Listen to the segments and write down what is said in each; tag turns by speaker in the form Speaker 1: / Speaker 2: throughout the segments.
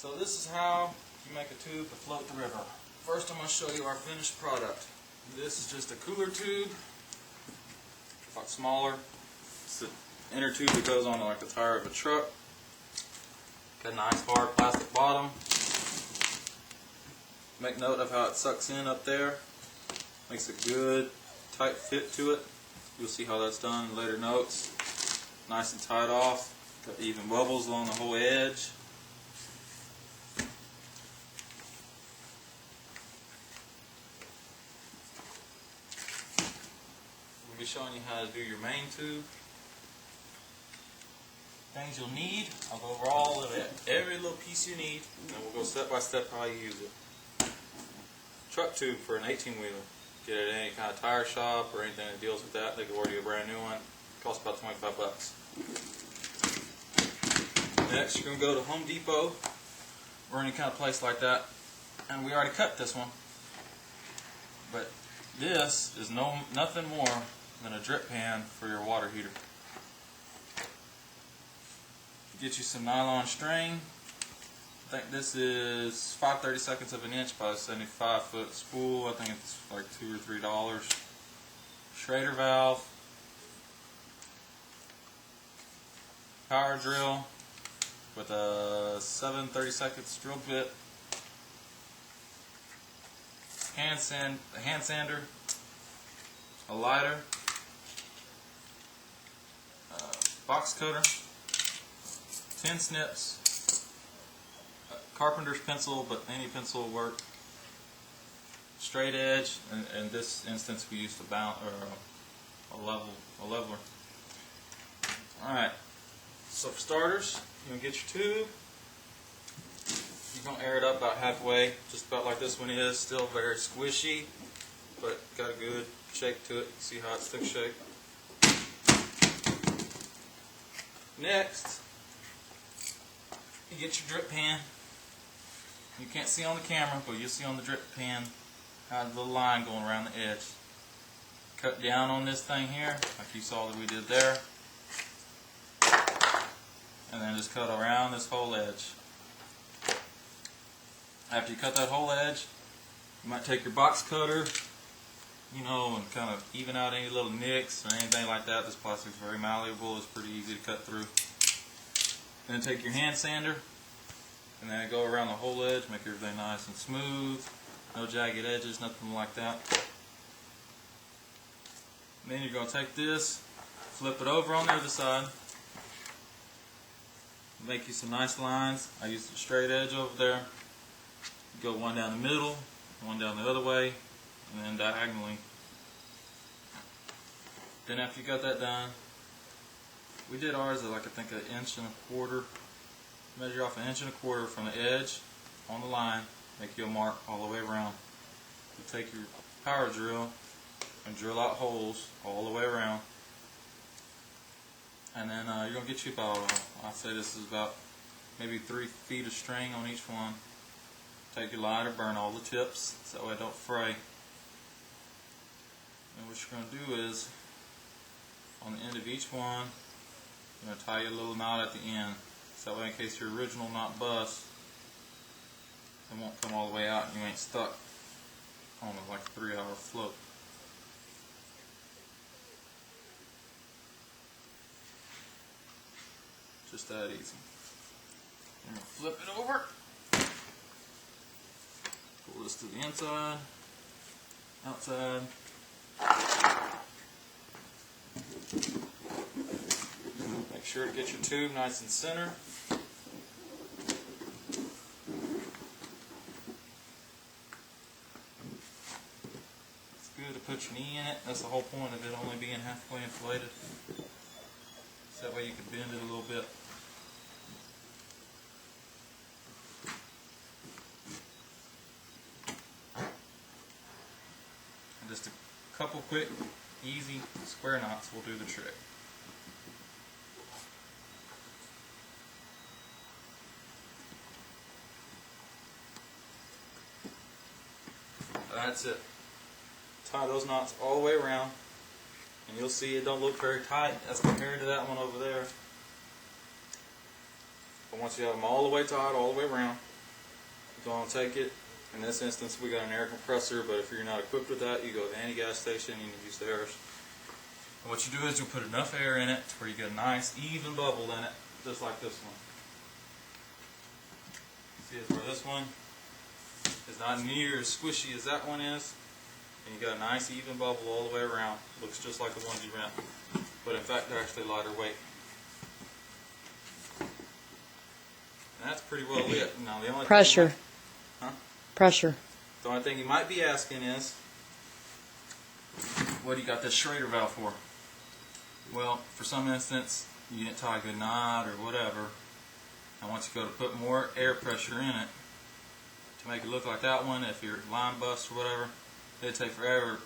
Speaker 1: So this is how you make a tube to float the river. First I'm going to show you our finished product. This is just a cooler tube, a lot smaller. It's the inner tube that goes on like the tire of a truck. Got a nice hard plastic bottom. Make note of how it sucks in up there. Makes a good tight fit to it. You'll see how that's done in later notes. Nice and tied off. Got even bubbles along the whole edge. We'll be showing you how to do your main tube. Things you'll need. I'll go over all of it. Every little piece you need, and we'll go step by step how you use it. Truck tube for an 18-wheeler. Get it at any kind of tire shop or anything that deals with that. They can order you a brand new one. It costs about 25 bucks. Next, you're going to go to Home Depot or any kind of place like that, and we already cut this one. But this is nothing more than a drip pan for your water heater. Get you some nylon string. I think this is 5/32 of an inch by a 75-foot spool. I think it's like $2 or $3. Schrader valve, power drill with a 7/32 drill bit, hand sander, a lighter, box cutter, tin snips, carpenter's pencil, but any pencil will work, straight edge, and in this instance we used a leveler. Alright, so for starters, you're going to get your tube. You're going to air it up about halfway, just about like this one is, still very squishy, but got a good shape to it. See how it's thick shape. Next, you get your drip pan. You can't see on the camera, but you'll see on the drip pan how the little line going around the edge. Cut down on this thing here, like you saw that we did there. And then just cut around this whole edge. After you cut that whole edge, you might take your box cutter, and kind of even out any little nicks or anything like that. This plastic is very malleable, it's pretty easy to cut through. Then take your hand sander, and then go around the whole edge, make everything nice and smooth. No jagged edges, nothing like that. And then you're going to take this, flip it over on the other side, make you some nice lines. I used a straight edge over there. Go one down the middle, one down the other way, and then diagonally. Then after you got that done, we did ours at like I think 1 1/4 inch. Measure off 1 1/4 inch from the edge on the line, make you a mark all the way around. You take your power drill and drill out holes all the way around. And then you're going to get you about, I'd say this is about maybe 3 feet of string on each one. Take your lighter, burn all the tips so that way it don't fray. And what you're going to do is, on the end of each one, you're going to tie your little knot at the end. So that way in case your original knot busts, it won't come all the way out and you ain't stuck on like a 3-hour float. Just that easy. I'm going to flip it over. Pull this to the inside, outside. Make sure to get your tube nice and center. It's good to put your knee in it. That's the whole point of it only being halfway inflated. So that way you can bend it a little bit. And just a couple quick, easy square knots will do the trick. That's it. Tie those knots all the way around, and you'll see it don't look very tight as compared to that one over there. But once you have them all the way tied all the way around, Don't take it. In this instance, we got an air compressor, but if you're not equipped with that, you go to any gas station and you use theirs. And what you do is you put enough air in it to where you get a nice even bubble in it, just like this one. See where this one is not near as squishy as that one is, and you got a nice even bubble all the way around. Looks just like the ones you rent, but in fact they're actually lighter weight. And that's pretty well lit. Now the only
Speaker 2: Pressure. Pressure.
Speaker 1: The only thing you might be asking is, what do you got this Schrader valve for? Well, for some instance, you didn't tie a good knot or whatever, and once you go to put more air pressure in it, to make it look like that one, if your line busts or whatever, it'd take forever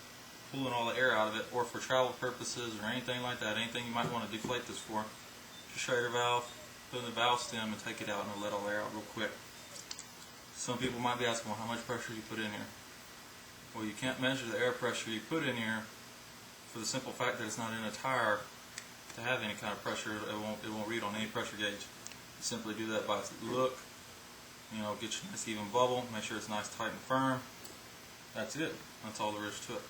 Speaker 1: pulling all the air out of it, or for travel purposes or anything like that, anything you might want to deflate this for, just Schrader valve, put in the valve stem and take it out and it'll let all the air out real quick. Some people might be asking, well, how much pressure you put in here? Well, you can't measure the air pressure you put in here for the simple fact that it's not in a tire to have any kind of pressure. It won't read on any pressure gauge. You simply do that by look, get your nice even bubble, make sure it's nice, tight, and firm. That's it. That's all there is to it.